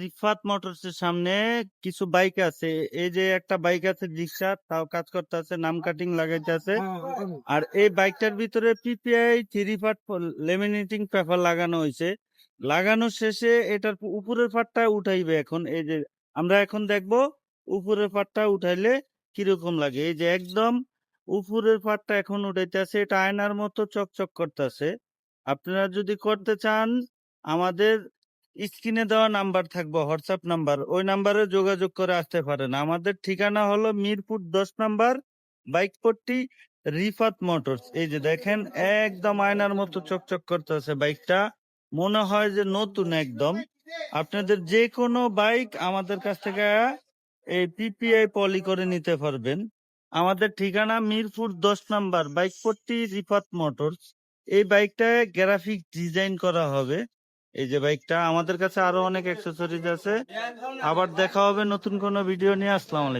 Rifat motors এর সামনে কিছু বাইক আছে। এই যে একটা বাইক আছে রিক্সা, তাও কাজ করতে আছে, নাম কাটিং লাগাইতে আছে। আর এই বাইকটার ভিতরে পিপিআই 3 পার্ট লেমিনেটিং পেপার লাগানো হয়েছে। লাগানো শেষে এটার উপরের পার্টটা উঠাইবে এখন। এই যে আমরা এখন দেখবো উপরের পার্টটা উঠাইলে কিরকম লাগে। এই যে একদম উপরের পার্টটা এখন উঠাইতে আছে, এটা আয়নার মতো চকচক করতেছে। আপনারা যদি করতে চান, আমাদের স্ক্রিনে দেওয়া নাম্বার থাকবে, হোয়াটসঅ্যাপ নাম্বার, ওই নাম্বারে যোগাযোগ করে আসতে পারেন। আমাদের ঠিকানা হলো মিরপুর 10 নম্বর, বাইকপট্টি, রিফাত মোটরস। এই যে দেখেন একদম আয়নার মতো চকচক করতেছে বাইকটা, মনে হয় যে নতুন একদম। আপনাদের যে কোনো বাইক আমাদের কাছ থেকে এই পিপিআই পলি করে নিতে পারবেন। আমাদের ঠিকানা মিরপুর 10 নম্বর, বাইকপট্টি, রিফাত মোটরস। এই বাইকটায় গ্রাফিক ডিজাইন করা হবে। এই যে বাইকটা, আমাদের কাছে আরো অনেক অ্যাক্সেসরিজ আছে। আবার দেখা হবে নতুন কোনো ভিডিও নিয়ে। আসসালামু আলাইকুম।